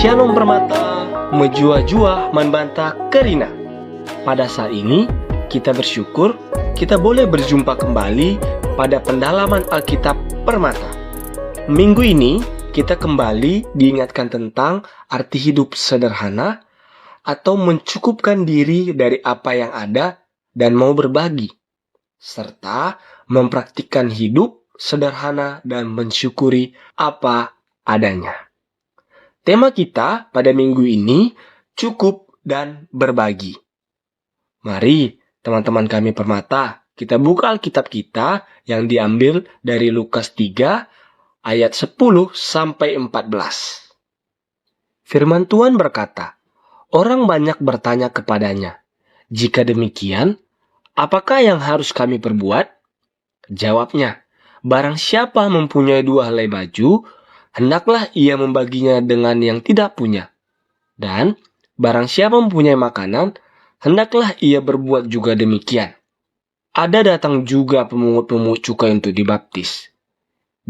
Shalom Permata, menjua-jua membantah Kerina. Pada saat ini, kita bersyukur kita boleh berjumpa kembali pada pendalaman Alkitab Permata. Minggu ini, kita kembali diingatkan tentang arti hidup sederhana atau mencukupkan diri dari apa yang ada dan mau berbagi, serta mempraktikkan hidup sederhana dan mensyukuri apa adanya. Tema kita pada minggu ini cukup dan berbagi. Mari teman-teman kami Permata, kita buka Alkitab kita yang diambil dari Lukas 3 ayat 10 sampai 14. Firman Tuhan berkata, orang banyak bertanya kepadanya, jika demikian, apakah yang harus kami perbuat? Jawabnya, barang siapa mempunyai 2 helai baju, hendaklah ia membaginya dengan yang tidak punya. Dan barang siapa mempunyai makanan, hendaklah ia berbuat juga demikian. Ada datang juga pemungut-pemungut cukai untuk dibaptis.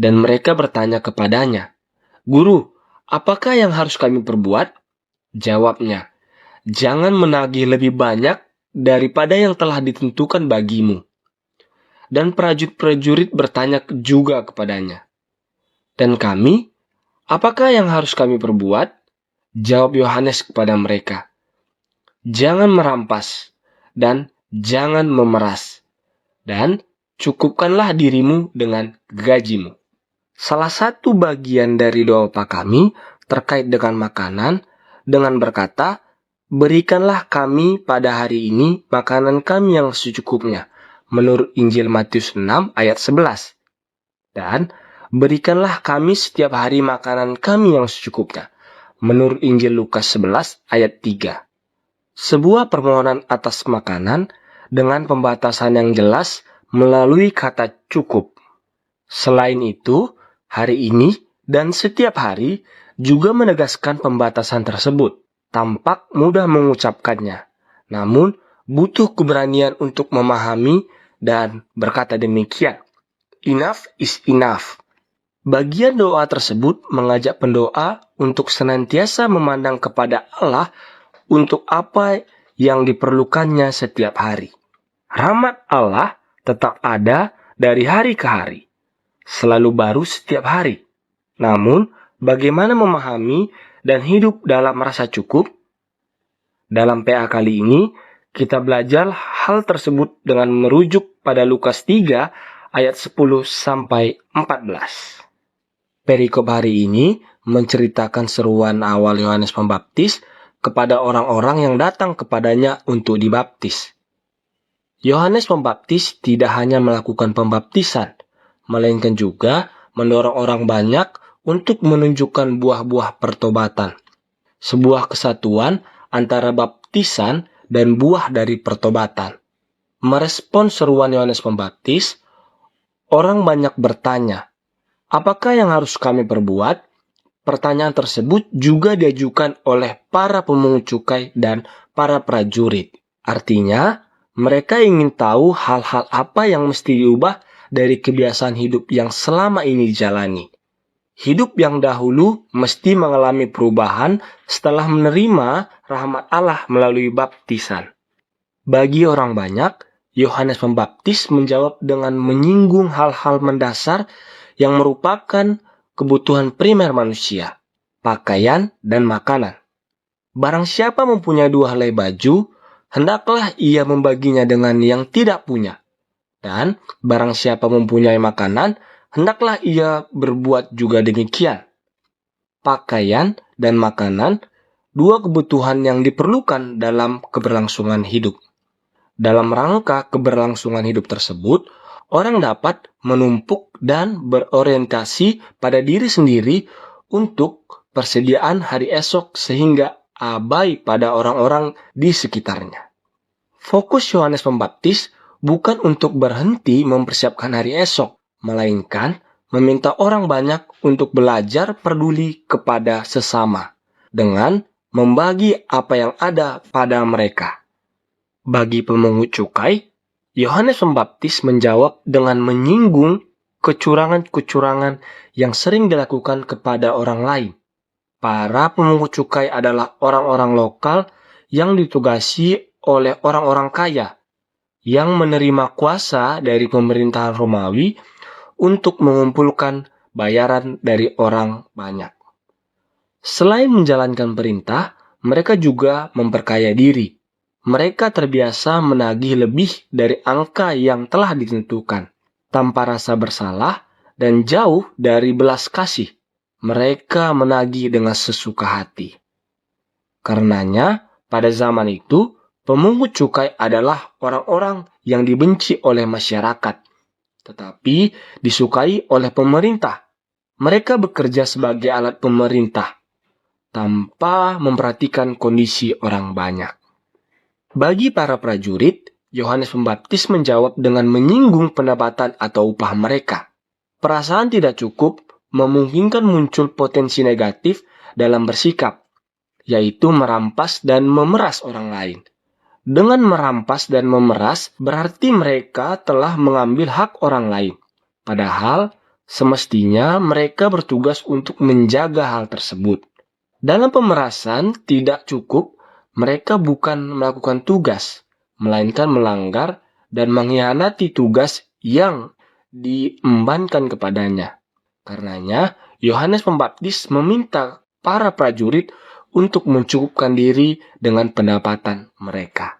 Dan mereka bertanya kepadanya, Guru, apakah yang harus kami perbuat? Jawabnya, jangan menagih lebih banyak daripada yang telah ditentukan bagimu. Dan prajurit-prajurit bertanya juga kepadanya, dan kami, apakah yang harus kami perbuat? Jawab Yohanes kepada mereka, jangan merampas dan jangan memeras, dan cukupkanlah dirimu dengan gajimu. Salah satu bagian dari doa Bapa kami terkait dengan makanan dengan berkata, berikanlah kami pada hari ini makanan kami yang secukupnya, menurut Injil Matius 6 ayat 11. Dan berikanlah kami setiap hari makanan kami yang secukupnya, menurut Injil Lukas 11 ayat 3. Sebuah permohonan atas makanan dengan pembatasan yang jelas melalui kata cukup. Selain itu, hari ini dan setiap hari juga menegaskan pembatasan tersebut. Tampak mudah mengucapkannya, namun butuh keberanian untuk memahami dan berkata demikian. Enough is enough. Bagian doa tersebut mengajak pendoa untuk senantiasa memandang kepada Allah untuk apa yang diperlukannya setiap hari. Rahmat Allah tetap ada dari hari ke hari, selalu baru setiap hari. Namun, bagaimana memahami dan hidup dalam rasa cukup? Dalam PA kali ini, kita belajar hal tersebut dengan merujuk pada Lukas 3 ayat 10 sampai 14. Perikop hari ini menceritakan seruan awal Yohanes Pembaptis kepada orang-orang yang datang kepadanya untuk dibaptis. Yohanes Pembaptis tidak hanya melakukan pembaptisan, melainkan juga mendorong orang banyak untuk menunjukkan buah-buah pertobatan. Sebuah kesatuan antara baptisan dan buah dari pertobatan. Merespon seruan Yohanes Pembaptis, orang banyak bertanya, apakah yang harus kami perbuat? Pertanyaan tersebut juga diajukan oleh para pemungut cukai dan para prajurit. Artinya, mereka ingin tahu hal-hal apa yang mesti diubah dari kebiasaan hidup yang selama ini dijalani. Hidup yang dahulu mesti mengalami perubahan setelah menerima rahmat Allah melalui baptisan. Bagi orang banyak, Yohanes Pembaptis menjawab dengan menyinggung hal-hal mendasar yang merupakan kebutuhan primer manusia, pakaian dan makanan. Barang siapa mempunyai 2 helai baju, hendaklah ia membaginya dengan yang tidak punya. Dan barang siapa mempunyai makanan, hendaklah ia berbuat juga demikian. Pakaian dan makanan, 2 kebutuhan yang diperlukan dalam keberlangsungan hidup. Dalam rangka keberlangsungan hidup tersebut, orang dapat menumpuk dan berorientasi pada diri sendiri untuk persediaan hari esok sehingga abai pada orang-orang di sekitarnya. Fokus Yohanes Pembaptis bukan untuk berhenti mempersiapkan hari esok, melainkan meminta orang banyak untuk belajar peduli kepada sesama dengan membagi apa yang ada pada mereka. Bagi pemungut cukai, Yohanes Pembaptis menjawab dengan menyinggung kecurangan-kecurangan yang sering dilakukan kepada orang lain. Para pemungut cukai adalah orang-orang lokal yang ditugasi oleh orang-orang kaya yang menerima kuasa dari pemerintahan Romawi untuk mengumpulkan bayaran dari orang banyak. Selain menjalankan perintah, mereka juga memperkaya diri. Mereka terbiasa menagih lebih dari angka yang telah ditentukan, tanpa rasa bersalah dan jauh dari belas kasih. Mereka menagih dengan sesuka hati. Karenanya, pada zaman itu, pemungut cukai adalah orang-orang yang dibenci oleh masyarakat, tetapi disukai oleh pemerintah. Mereka bekerja sebagai alat pemerintah, tanpa memperhatikan kondisi orang banyak. Bagi para prajurit, Yohanes Pembaptis menjawab dengan menyinggung pendapatan atau upah mereka. Perasaan tidak cukup memungkinkan muncul potensi negatif dalam bersikap, yaitu merampas dan memeras orang lain. Dengan merampas dan memeras berarti mereka telah mengambil hak orang lain. Padahal semestinya mereka bertugas untuk menjaga hal tersebut. Dalam pemerasan tidak cukup mereka bukan melakukan tugas, melainkan melanggar dan mengkhianati tugas yang diembankan kepadanya. Karenanya, Yohanes Pembaptis meminta para prajurit untuk mencukupkan diri dengan pendapatan mereka.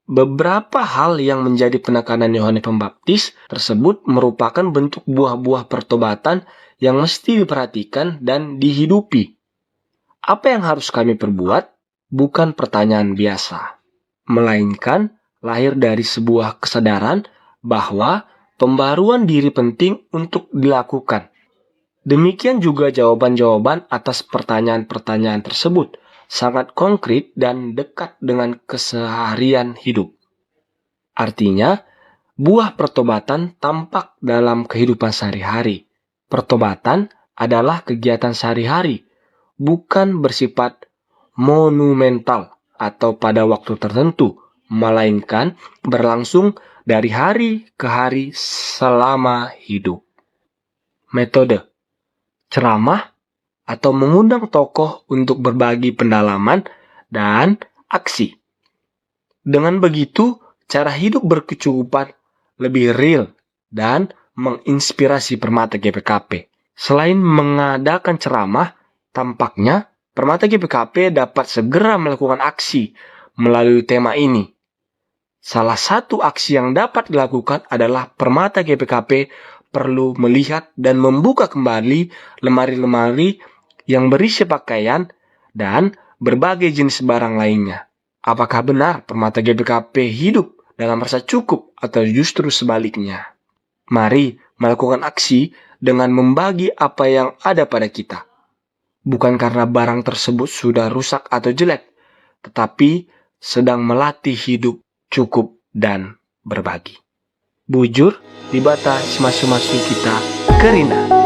Beberapa hal yang menjadi penekanan Yohanes Pembaptis tersebut merupakan bentuk buah-buah pertobatan yang mesti diperhatikan dan dihidupi. Apa yang harus kami perbuat? Bukan pertanyaan biasa, melainkan lahir dari sebuah kesadaran bahwa pembaruan diri penting untuk dilakukan. Demikian juga jawaban-jawaban atas pertanyaan-pertanyaan tersebut sangat konkret dan dekat dengan keseharian hidup. Artinya, buah pertobatan tampak dalam kehidupan sehari-hari. Pertobatan adalah kegiatan sehari-hari, bukan bersifat monumental atau pada waktu tertentu, melainkan berlangsung dari hari ke hari selama hidup. Metode ceramah atau mengundang tokoh untuk berbagi pendalaman dan aksi. Dengan begitu, cara hidup berkecukupan lebih real dan menginspirasi Permata GPKP. Selain mengadakan ceramah, tampaknya Permata GPKP dapat segera melakukan aksi melalui tema ini. Salah satu aksi yang dapat dilakukan adalah Permata GPKP perlu melihat dan membuka kembali lemari-lemari yang berisi pakaian dan berbagai jenis barang lainnya. Apakah benar Permata GPKP hidup dalam rasa cukup atau justru sebaliknya? Mari melakukan aksi dengan membagi apa yang ada pada kita. Bukan karena barang tersebut sudah rusak atau jelek, tetapi sedang melatih hidup cukup dan berbagi. Bujur di bata semasa-masa kita, Kerina.